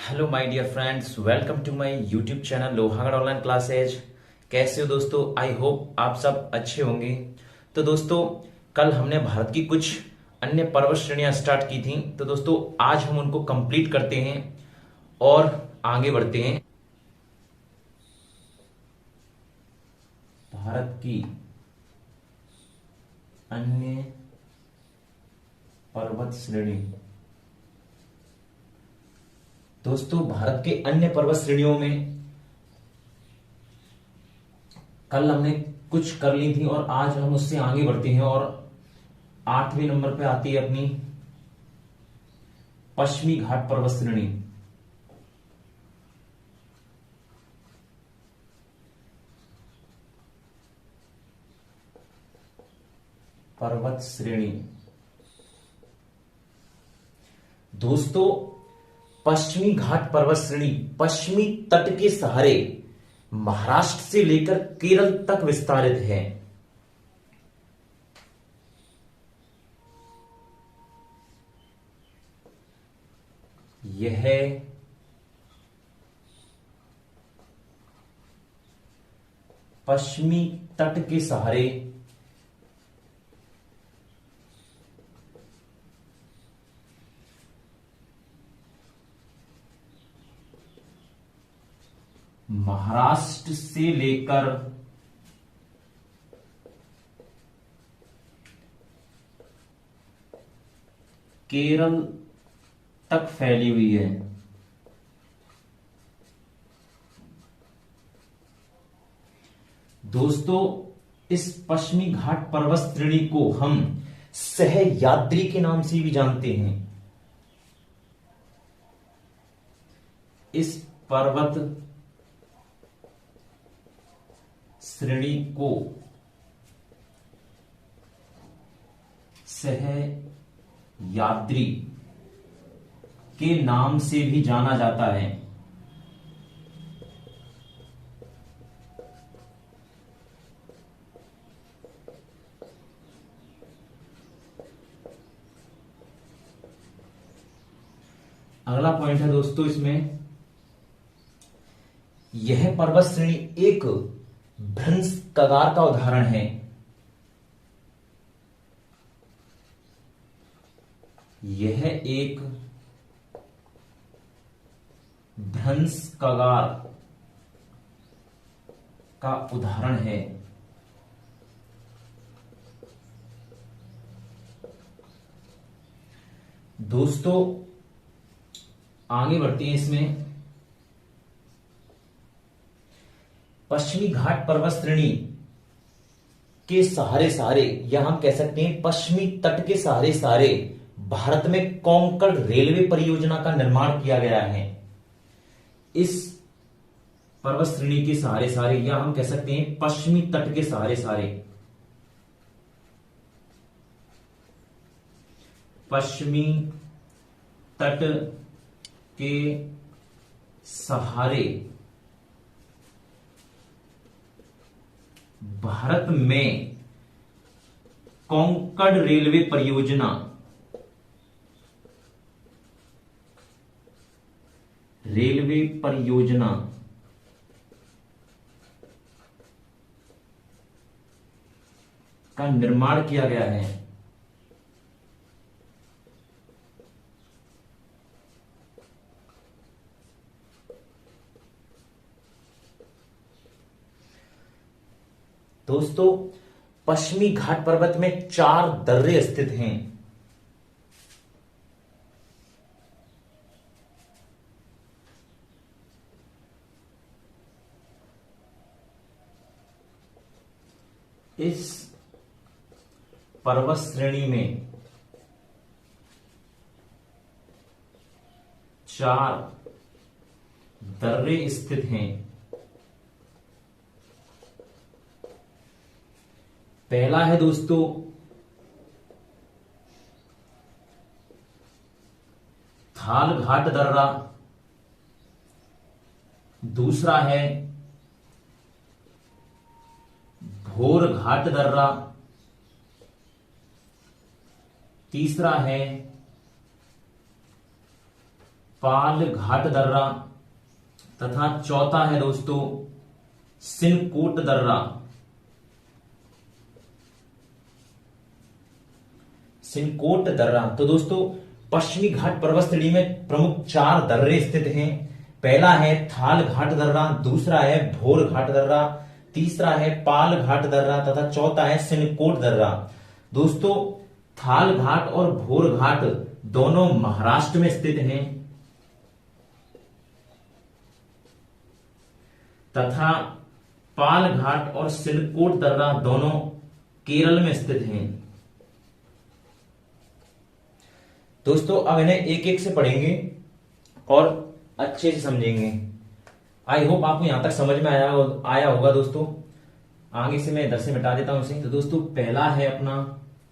Hello my dear friends, welcome to my YouTube channel Lohagarh online classes. कैसे हो दोस्तों? I hope आप सब अच्छे होंगे। तो दोस्तों, कल हमने भारत की कुछ अन्य पर्वत श्रेणियां स्टार्ट की थी। तो दोस्तों, आज हम उनको कंप्लीट करते हैं और आगे बढ़ते हैं। भारत की अन्य पर्वत श्रेणी। दोस्तों, भारत के अन्य पर्वत श्रेणियों में कल हमने कुछ कर ली थी और आज हम उससे आगे बढ़ते हैं और 8वें नंबर पे आती है अपनी पश्चिमी घाट पर्वत श्रेणी। पर्वत श्रेणी दोस्तों, पश्चिमी घाट पर्वत श्रेणी पश्चिमी तट के सहारे महाराष्ट्र से लेकर केरल तक विस्तारित है। यह पश्चिमी तट के सहारे महाराष्ट्र से लेकर केरल तक फैली हुई है। दोस्तों, इस पश्चिमी घाट पर्वत श्रेणी को हम सहयाद्री के नाम से भी जानते हैं। इस पर्वत श्रेणी को सहयाद्री के नाम से भी जाना जाता है। अगला पॉइंट है दोस्तों, इसमें यह पर्वत श्रेणी एक भ्रंश कगार का उदाहरण है। यह एक भ्रंश कगार का उदाहरण है। दोस्तों, आगे बढ़ते हैं। इसमें पश्चिमी घाट पर्वत श्रेणी के सहारे सहारे, या हम कह सकते हैं पश्चिमी तट के सहारे सहारे भारत में कोंकण रेलवे परियोजना का निर्माण किया गया है। इस पर्वत श्रेणी के सहारे सहारे, या हम कह सकते हैं पश्चिमी तट के सहारे सहारे, पश्चिमी तट के सहारे भारत में कोंकण रेलवे परियोजना का निर्माण किया गया है। दोस्तों, पश्चिमी घाट पर्वत में 4 दर्रे स्थित हैं। इस पर्वत श्रेणी में 4 दर्रे स्थित हैं। पहला है दोस्तों थाल घाट दर्रा, दूसरा है भोर घाट दर्रा, तीसरा है पाल घाट दर्रा तथा चौथा है दोस्तों सिनकोट दर्रा। सिनकोट दर्रा। तो दोस्तों पश्चिमी घाट पर्वत श्रेणी में प्रमुख 4 दर्रे स्थित हैं। पहला है थाल घाट दर्रा, दूसरा है भोर घाट दर्रा, तीसरा है पाल घाट दर्रा तथा चौथा है सिनकोट दर्रा। दोस्तों थाल घाट और भोर घाट दोनों महाराष्ट्र में स्थित हैं तथा पाल घाट और सिनकोट दर्रा दोनों केरल में स्थित हैं। दोस्तों अब इन्हें एक एक से पढ़ेंगे और अच्छे से समझेंगे। आई होप आपको यहां तक समझ में आया होगा दोस्तों। आगे से मैं इधर से मिटा देता हूं इसे। तो दोस्तों पहला है अपना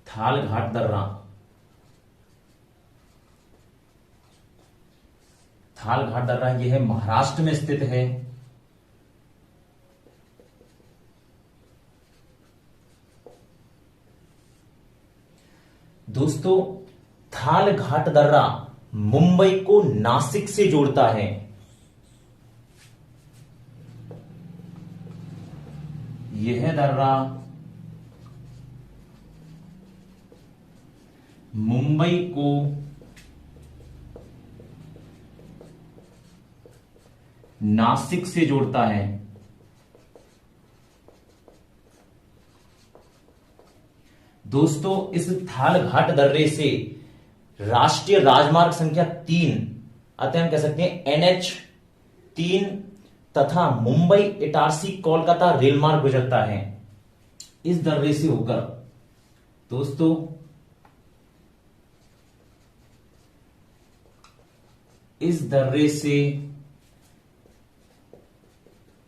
थाल घाट दर्रा। थाल घाट दर्रा यह है महाराष्ट्र में स्थित है। दोस्तों थाल घाट दर्रा मुंबई को नासिक से जोड़ता है। यह दर्रा मुंबई को नासिक से जोड़ता है। दोस्तों इस थाल घाट दर्रे से राष्ट्रीय राजमार्ग संख्या 3 अतः हम कह सकते हैं NH3 तथा मुंबई इटारसी कोलकाता रेल मार्ग गुजरता है इस दर्रे से होकर। दोस्तों इस दर्रे से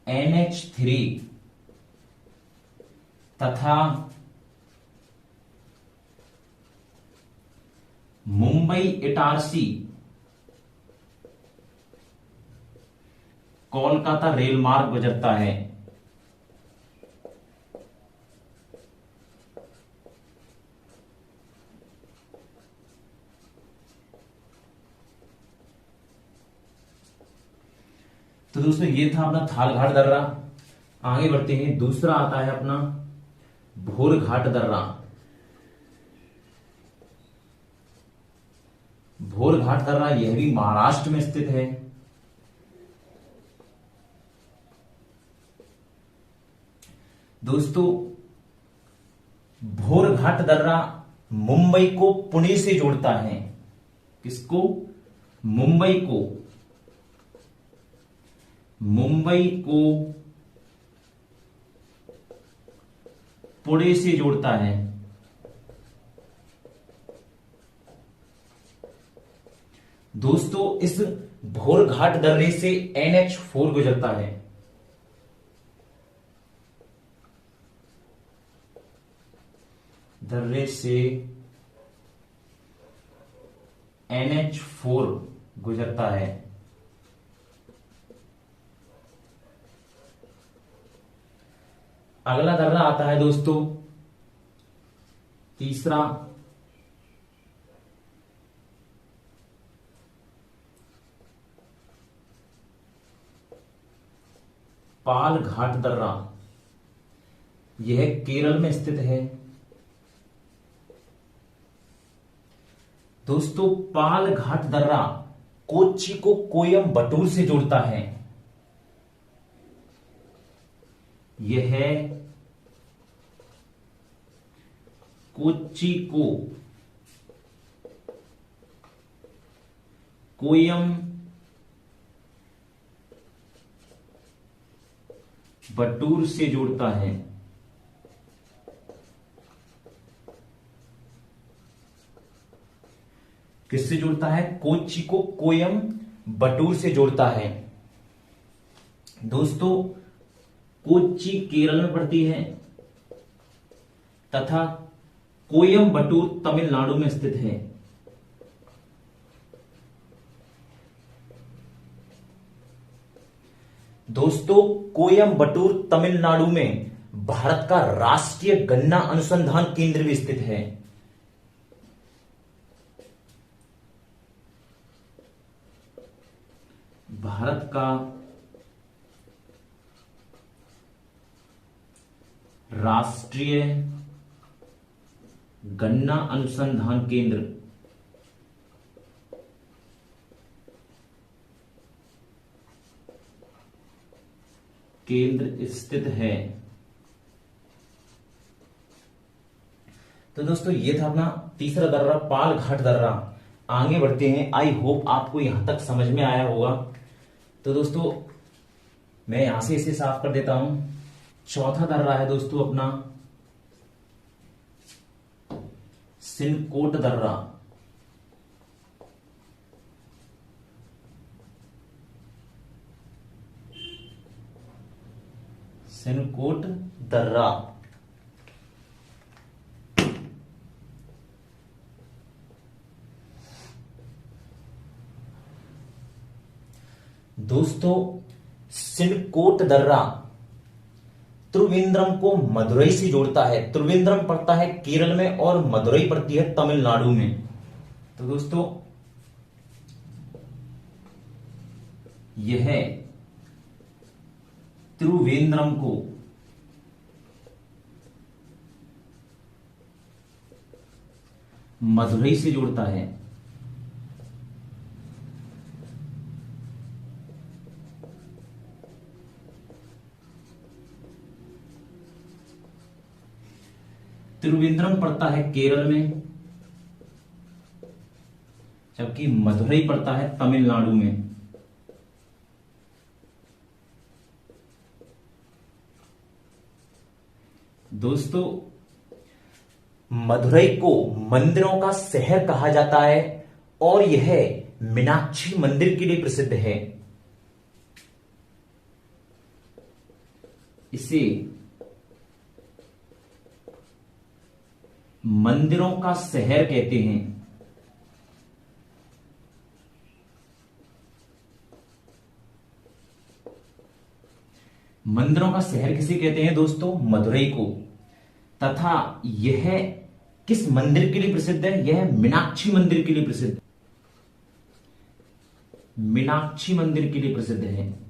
NH3 तथा मुंबई इटारसी कोलकाता रेल मार्ग गुजरता है। तो दोस्तों ये था अपना थाल घाट दर्रा। आगे बढ़ते हैं। दूसरा आता है अपना भोर घाट दर्रा। भोर घाट दर्रा यह भी महाराष्ट्र में स्थित है। दोस्तों भोर घाट दर्रा मुंबई को पुणे से जोड़ता है। किसको? मुंबई को पुणे से जोड़ता है। दोस्तों इस भोर घाट दर्रे से NH4 गुजरता है। दर्रे से NH4 गुजरता है। अगला दर्रा आता है दोस्तों तीसरा पाल घाट दर्रा। यह केरल में स्थित है। दोस्तों पाल घाट दर्रा कोच्चि को कोयम्बटूर से जोड़ता है। यह कोच्चि को कोयम्बटूर से जोड़ता है। किससे जोड़ता है? कोच्चि को कोयम्बटूर से जोड़ता है। दोस्तों कोच्चि केरल में पड़ती है तथा कोयम्बटूर तमिलनाडु में स्थित है। दोस्तों कोयम्बटूर तमिलनाडु में भारत का राष्ट्रीय गन्ना अनुसंधान केंद्र भी स्थित है। भारत का राष्ट्रीय गन्ना अनुसंधान केंद्र स्थित है। तो दोस्तों ये था अपना तीसरा दर्रा, पाल घाट दर्रा। आगे बढ़ते हैं। आई होप आपको यहां तक समझ में आया होगा। तो दोस्तों मैं यहां से इसे साफ कर देता हूं। चौथा दर्रा है दोस्तों अपना सिनकोट दर्रा। सिनकोट दर्रा दोस्तों, सिनकोट दर्रा त्रिवेंद्रम को मदुरई से जोड़ता है। त्रिवेंद्रम पड़ता है केरल में और मदुरई पड़ती है तमिलनाडु में। तो दोस्तों यह त्रिवेंद्रम को मदुरई से जोड़ता है। त्रिवेंद्रम पड़ता है केरल में, जबकि मदुरई पड़ता है तमिलनाडु में। दोस्तों मदुरई को मंदिरों का शहर कहा जाता है और यह मीनाक्षी मंदिर के लिए प्रसिद्ध है। इसे मंदिरों का शहर कहते हैं। मंदिरों का शहर किसे कहते हैं दोस्तों? मदुरई को। तथा यह किस मंदिर के लिए प्रसिद्ध है? यह मीनाक्षी मंदिर के लिए प्रसिद्ध है। मीनाक्षी मंदिर के लिए प्रसिद्ध है।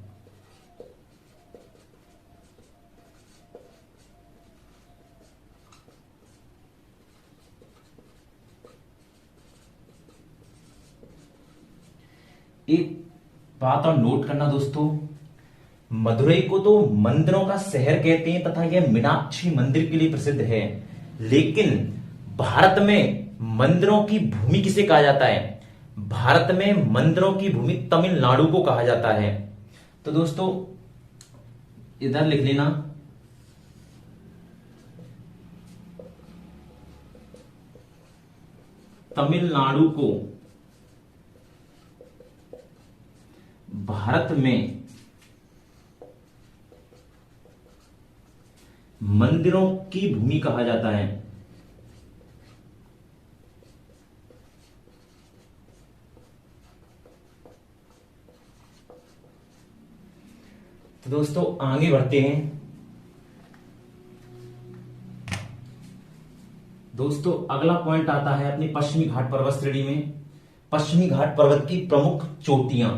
एक बात और नोट करना दोस्तों, मदुरई को तो मंदिरों का शहर कहते हैं तथा यह मीनाक्षी मंदिर के लिए प्रसिद्ध है, लेकिन भारत में मंदिरों की भूमि किसे कहा जाता है? भारत में मंदिरों की भूमि तमिलनाडु को कहा जाता है। तो दोस्तों इधर लिख लेना, तमिलनाडु को भारत में मंदिरों की भूमि कहा जाता है। तो दोस्तों आगे बढ़ते हैं। दोस्तों अगला पॉइंट आता है अपनी पश्चिमी घाट पर्वत श्रेणी में। पश्चिमी घाट पर्वत की प्रमुख चोटियां।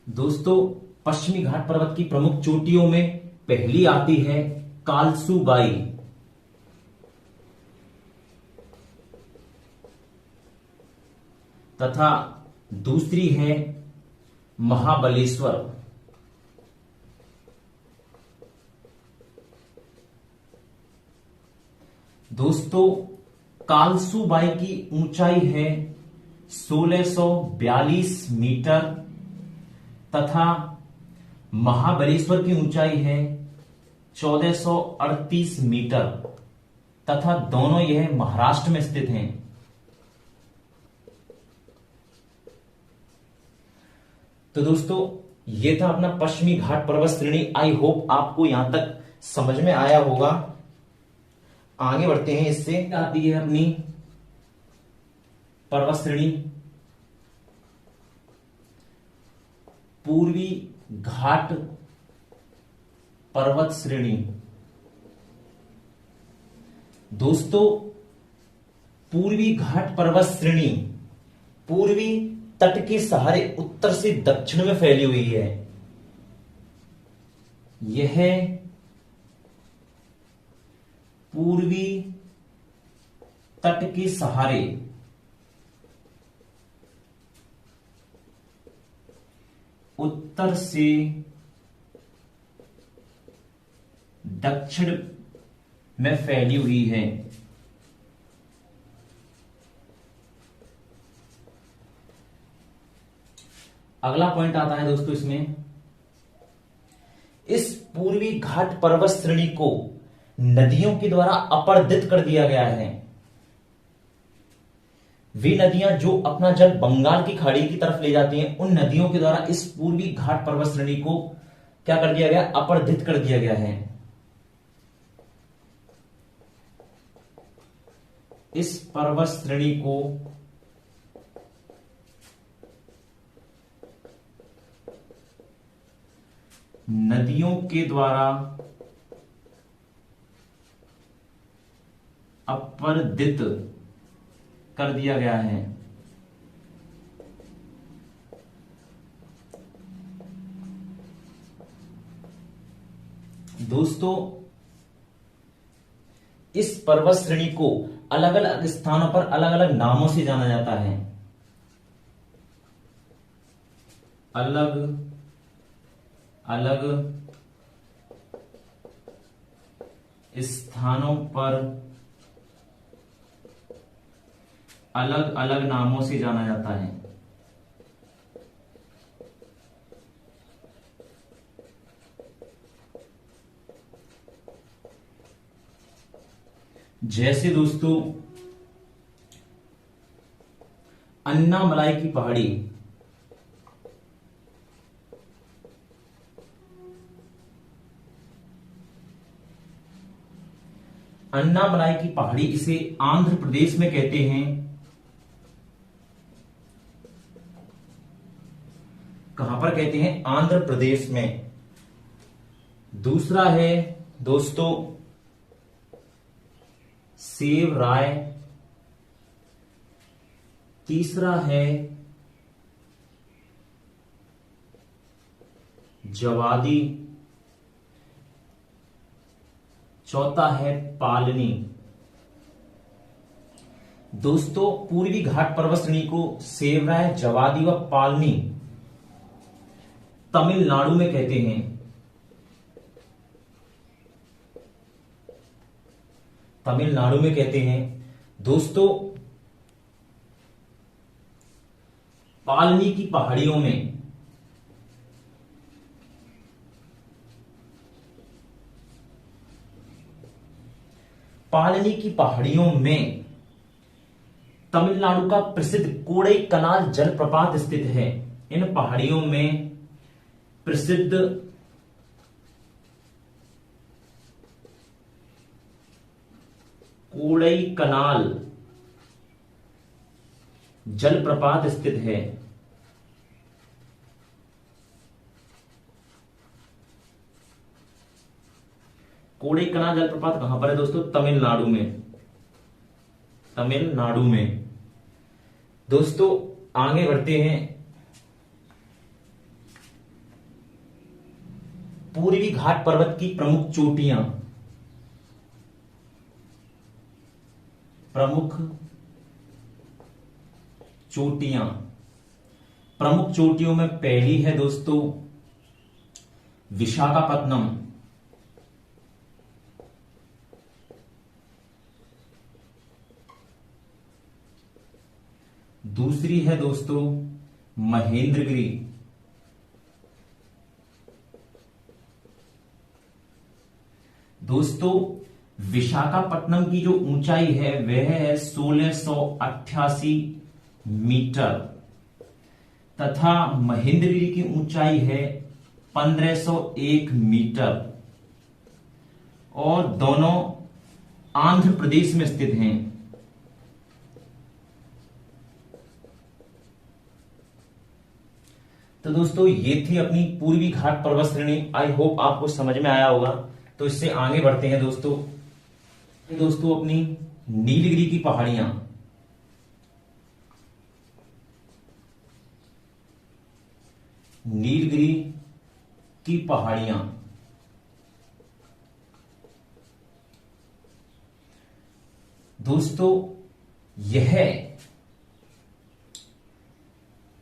दोस्तों पश्चिमी घाट पर्वत की प्रमुख चोटियों में पहली आती है कालसूबाई, तथा दूसरी है महाबलेश्वर। दोस्तों कालसूबाई की ऊंचाई है 1642 मीटर तथा महाबलेश्वर की ऊंचाई है 1438 मीटर तथा दोनों यह महाराष्ट्र में स्थित हैं। तो दोस्तों ये था अपना पश्चिमी घाट पर्वत श्रेणी। आई होप आपको यहां तक समझ में आया होगा। आगे बढ़ते हैं। इससे आती है अपनी पर्वत श्रेणी पूर्वी घाट पर्वत श्रेणी। दोस्तों पूर्वी घाट पर्वत श्रेणी पूर्वी तट के सहारे उत्तर से दक्षिण में फैली हुई है। यह पूर्वी तट के सहारे उत्तर से दक्षिण में फैली हुई है। अगला पॉइंट आता है दोस्तों इसमें, इस पूर्वी घाट पर्वत श्रेणी को नदियों के द्वारा अपर्दित कर दिया गया है। वे नदियां जो अपना जल बंगाल की खाड़ी की तरफ ले जाती हैं, उन नदियों के द्वारा इस पूर्वी घाट पर्वत श्रेणी को क्या कर दिया गया? अपर्दित कर दिया गया है। इस पर्वत श्रेणी को नदियों के द्वारा अपर्दित कर दिया गया है। दोस्तों इस पर्वत श्रेणी को अलग अलग स्थानों पर अलग अलग नामों से जाना जाता है। अलग अलग स्थानों पर अलग अलग नामों से जाना जाता है। जैसे दोस्तों अन्नामलाई की पहाड़ी, अन्नामलाई की पहाड़ी इसे आंध्र प्रदेश में कहते हैं। कहां पर कहते हैं? आंध्र प्रदेश में। दूसरा है दोस्तों सेव राय। तीसरा है जवादी। चौथा है पालनी। दोस्तों पूर्वी घाट पर्वत श्रेणी को सेवराय, जवादी व पालनी तमिलनाडु में कहते हैं। तमिलनाडु में कहते हैं। दोस्तों पालनी की पहाड़ियों में तमिलनाडु का प्रसिद्ध कोडाईकनाल जलप्रपात स्थित है। इन पहाड़ियों में प्रसिद्ध कोडाईकनाल जलप्रपात स्थित है। कोडाईकनाल जलप्रपात कहां पर है दोस्तों? तमिलनाडु में। तमिलनाडु में। दोस्तों आगे बढ़ते हैं। पूर्वी घाट पर्वत की प्रमुख चोटियां। प्रमुख चोटियों में पहली है दोस्तों विशाखापत्तनम। दूसरी है दोस्तों महेंद्रगिरी। दोस्तों विशाखापट्टनम की जो ऊंचाई है वह है 1688 मीटर तथा महेंद्रगिरी की ऊंचाई है 1501 मीटर और दोनों आंध्र प्रदेश में स्थित हैं। तो दोस्तों ये थी अपनी पूर्वी घाट पर्वत श्रेणी। आई होप आपको समझ में आया होगा। तो इससे आगे बढ़ते हैं दोस्तों। दोस्तों अपनी नीलगिरी की पहाड़ियां, नीलगिरी की पहाड़ियां दोस्तों यह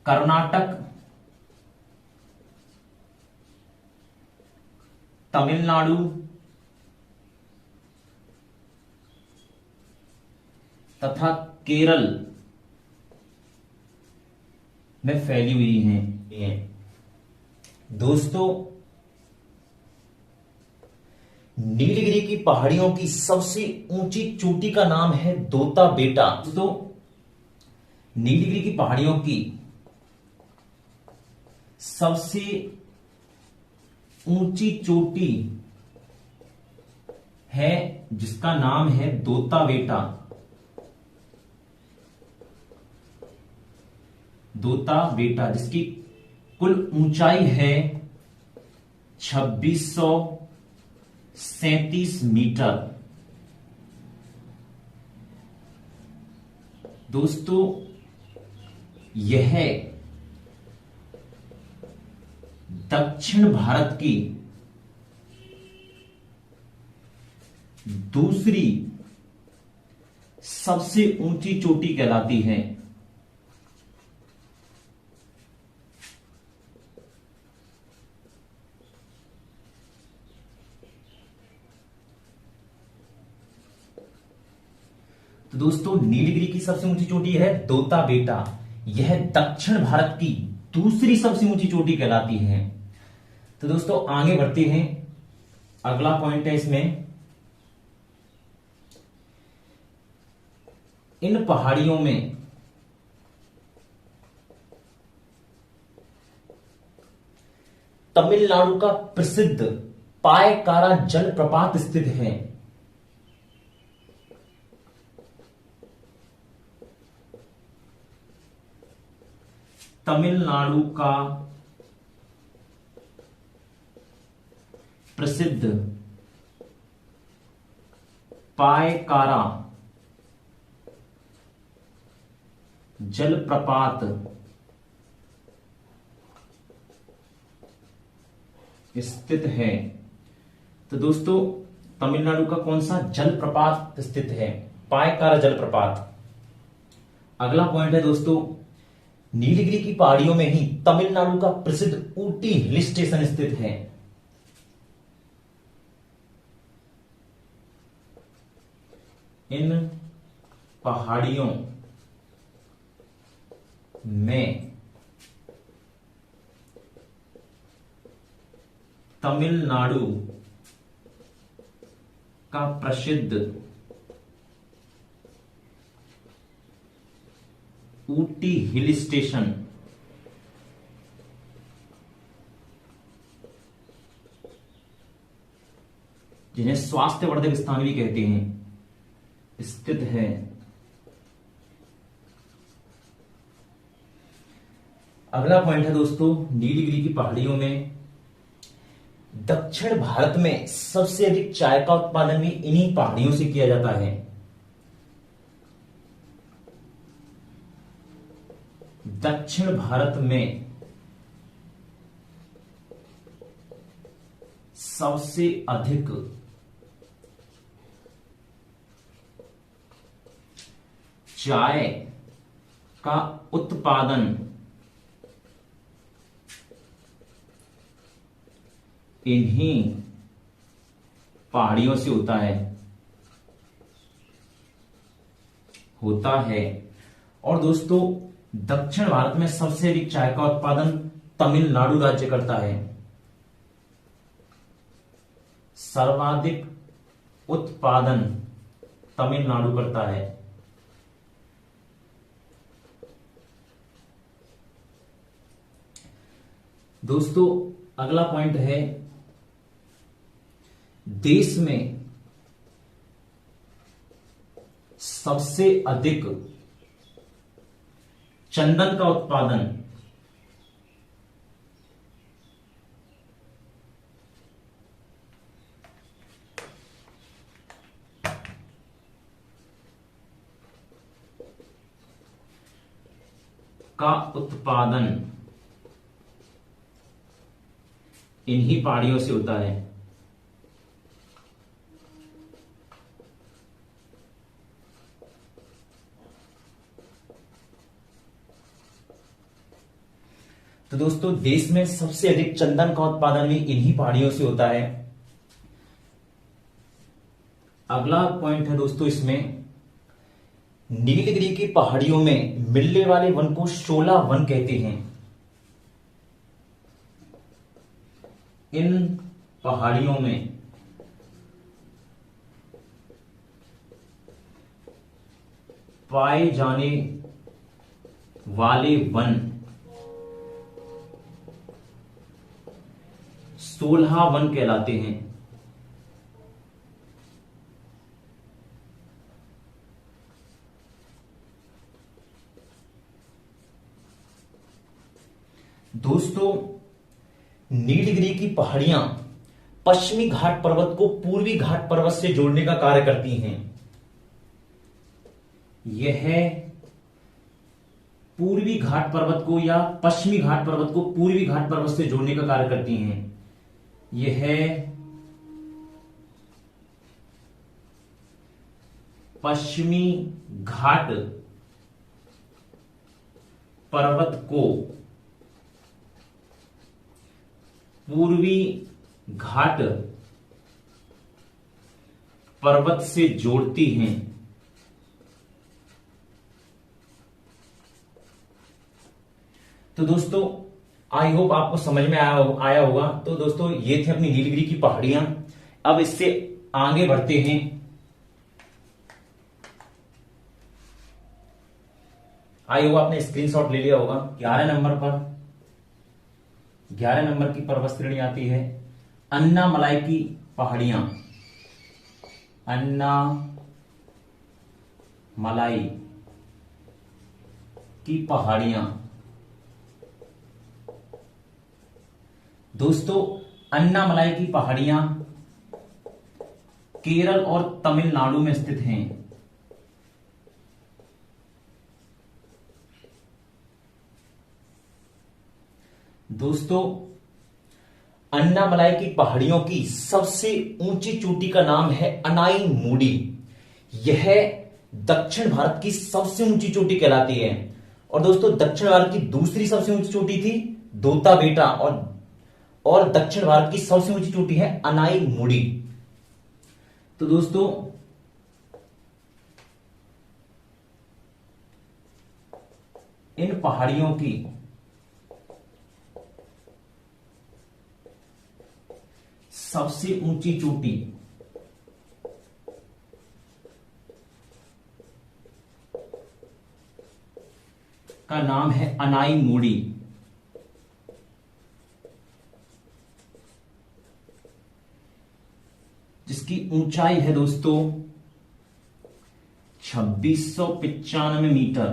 कर्नाटक, तमिलनाडु तथा केरल में फैली हुई हैं। दोस्तों नीलगिरी की पहाड़ियों की सबसे ऊंची चोटी का नाम है दोता बेटा। दोस्तों नीलगिरी की पहाड़ियों की सबसे ऊंची चोटी है जिसका नाम है दोता बेटा। दोता बेटा जिसकी कुल ऊंचाई है 2637 मीटर। दोस्तों यह दक्षिण भारत की दूसरी सबसे ऊंची चोटी कहलाती है। तो दोस्तों नीलगिरी की सबसे ऊंची चोटी है दोता बेटा। यह दक्षिण भारत की दूसरी सबसे ऊंची चोटी कहलाती है। तो दोस्तों आगे बढ़ते हैं, अगला पॉइंट है इसमें, इन पहाड़ियों में तमिलनाडु का प्रसिद्ध पायकारा जलप्रपात स्थित है। तमिलनाडु का प्रसिद्ध पायकारा जलप्रपात स्थित है। तो दोस्तों तमिलनाडु का कौन सा जलप्रपात स्थित है? पायकारा जलप्रपात। अगला पॉइंट है दोस्तों, नीलगिरी की पहाड़ियों में ही तमिलनाडु का प्रसिद्ध ऊटी हिल स्टेशन स्थित है। इन पहाड़ियों में तमिलनाडु का प्रसिद्ध ऊटी हिल स्टेशन जिन्हें स्वास्थ्यवर्धक स्थान भी कहते हैं स्थित है। अगला पॉइंट है दोस्तों, नीलगिरी की पहाड़ियों में दक्षिण भारत में सबसे अधिक चाय का उत्पादन भी इन्हीं पहाड़ियों से किया जाता है। दक्षिण भारत में सबसे अधिक चाय का उत्पादन इन्हीं पहाड़ियों से होता है। और दोस्तों दक्षिण भारत में सबसे अधिक चाय का उत्पादन तमिलनाडु राज्य करता है। सर्वाधिक उत्पादन तमिलनाडु करता है। दोस्तों अगला पॉइंट है, देश में सबसे अधिक चंदन का उत्पादन का उत्पादन इन्हीं पहाड़ियों से होता है। तो दोस्तों देश में सबसे अधिक चंदन का उत्पादन भी इन्हीं पहाड़ियों से होता है। अगला पॉइंट है दोस्तों इसमें, नीलगिरी की पहाड़ियों में मिलने वाले वन को शोला वन कहते हैं। इन पहाड़ियों में पाए जाने वाले वन 16 वन कहलाते हैं। दोस्तों नीलगिरी की पहाड़ियां पश्चिमी घाट पर्वत को पूर्वी घाट पर्वत से जोड़ने का कार्य करती हैं। यह पूर्वी घाट पर्वत को या पश्चिमी घाट पर्वत को पूर्वी घाट पर्वत से जोड़ने का कार्य करती हैं। यह पश्चिमी घाट पर्वत को पूर्वी घाट पर्वत से जोड़ती हैं। तो दोस्तों आई होप आपको समझ में आया होगा। तो दोस्तों ये थे अपनी नीलगिरी की पहाड़ियां। अब इससे आगे बढ़ते हैं। आई होप आपने स्क्रीनशॉट ले लिया होगा। 11 नंबर की पर्वत श्रेणी आती है अन्नामलाई की पहाड़ियां। अन्नामलाई की पहाड़ियां। दोस्तों अन्नामलाई की पहाड़ियां केरल और तमिलनाडु में स्थित हैं। दोस्तों अन्नामलाई की पहाड़ियों की सबसे ऊंची चोटी का नाम है अनाई मूडी। यह दक्षिण भारत की सबसे ऊंची चोटी कहलाती है। और दोस्तों दक्षिण भारत की दूसरी सबसे ऊंची चोटी थी दोता बेटा, और दक्षिण भारत की सबसे ऊंची चोटी है अनाई मूडी। तो दोस्तों इन पहाड़ियों की सबसे ऊंची चोटी का नाम है अनाई मूडी। जिसकी ऊंचाई है दोस्तों 2695 मीटर,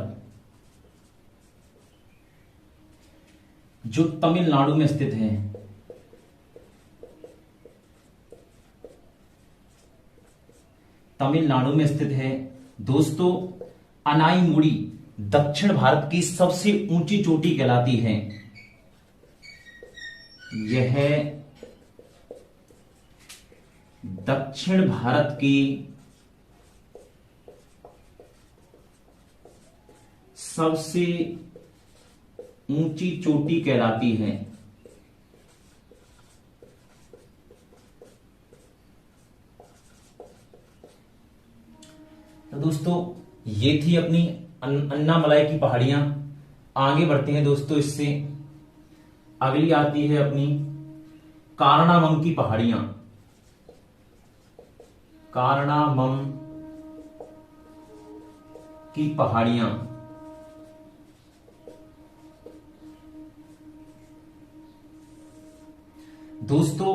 जो तमिलनाडु में स्थित है। तमिलनाडु में स्थित है। दोस्तों अनाई मूडी दक्षिण भारत की सबसे ऊंची चोटी कहलाती है। यह दक्षिण भारत की सबसे ऊंची चोटी कहलाती है। तो दोस्तों ये थी अपनी अन्नामलाई की पहाड़ियां। आगे बढ़ते हैं दोस्तों इससे। अगली आती है अपनी कारणामम की पहाड़ियां। कारणामम की पहाड़ियां दोस्तों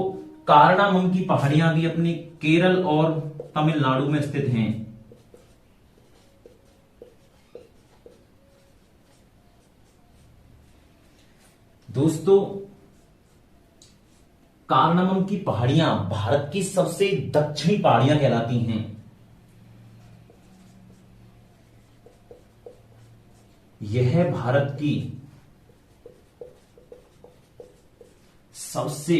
कारणामम की पहाड़ियां भी अपने केरल और तमिलनाडु में स्थित हैं। दोस्तों कारणामम की पहाड़ियां भारत की सबसे दक्षिणी पहाड़ियां कहलाती हैं। यह भारत की सबसे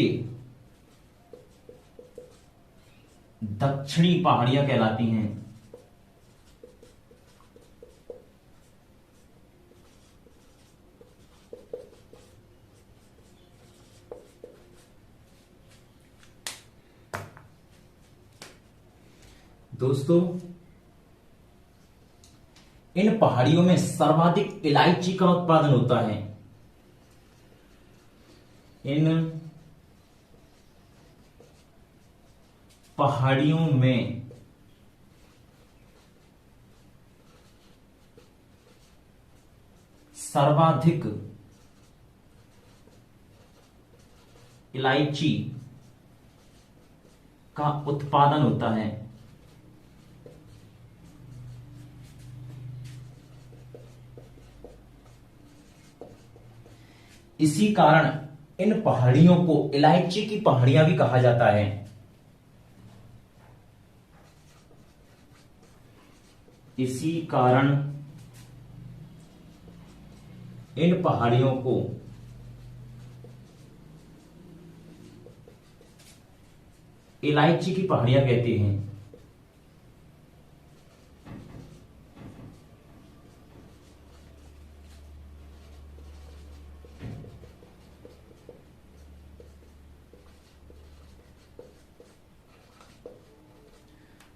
दक्षिणी पहाड़ियां कहलाती हैं। दोस्तों, इन पहाड़ियों में सर्वाधिक इलायची का उत्पादन होता है। इन पहाड़ियों में सर्वाधिक इलायची का उत्पादन होता है। इसी कारण इन पहाड़ियों को इलायची की पहाड़ियां भी कहा जाता है। इसी कारण इन पहाड़ियों को इलायची की पहाड़ियां कहते हैं।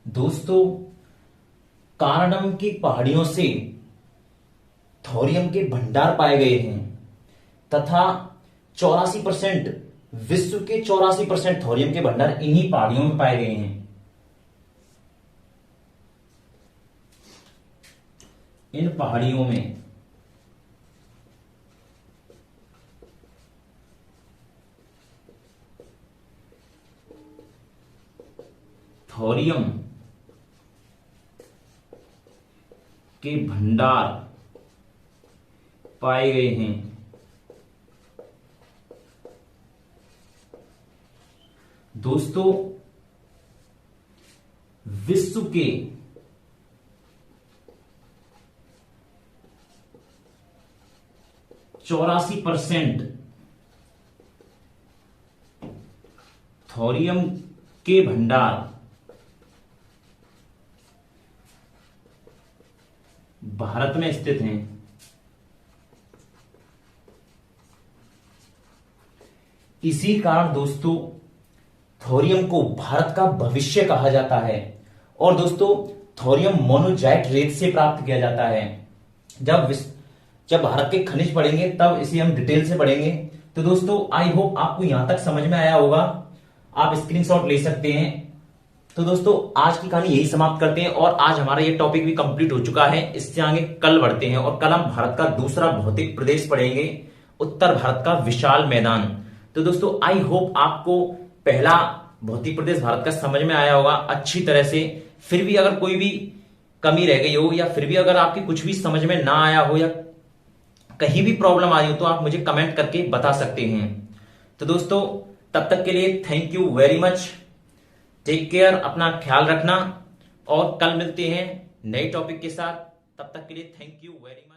दोस्तों, कारंडम की पहाड़ियों से थोरियम के भंडार पाए गए हैं तथा 84% विश्व के 84% थोरियम के भंडार इन्हीं पहाड़ियों में पाए गए हैं। इन पहाड़ियों में थोरियम के भंडार पाए गए हैं। दोस्तों, विश्व के 84% थोरियम के भंडार भारत में स्थित हैं। इसी कारण दोस्तों, थोरियम को भारत का भविष्य कहा जाता है। और दोस्तों, थोरियम मोनोजाइट रेत से प्राप्त किया जाता है। जब भारत के खनिज पढ़ेंगे तब इसे हम डिटेल से पढ़ेंगे। तो दोस्तों, आई होप आपको यहां तक समझ में आया होगा। आप स्क्रीनशॉट ले सकते हैं। तो दोस्तों, आज की कहानी यही समाप्त करते हैं और आज हमारा ये टॉपिक भी कंप्लीट हो चुका है। इससे आगे कल बढ़ते हैं और कल हम भारत का दूसरा भौतिक प्रदेश पढ़ेंगे, उत्तर भारत का विशाल मैदान। तो दोस्तों, आई होप आपको पहला भौतिक प्रदेश भारत का समझ में आया होगा अच्छी तरह से। फिर भी अगर कोई भी कमी रह गई हो या फिर भी अगर आपकी कुछ भी समझ में ना आया हो या कहीं भी प्रॉब्लम आ रही हो तो आप मुझे कमेंट करके बता सकते हैं। तो दोस्तों, तब तक के लिए thank you very much. Take care, अपना ख्याल रखना और कल मिलते हैं नए टॉपिक के साथ। तब तक के लिए थैंक यू वेरी मच।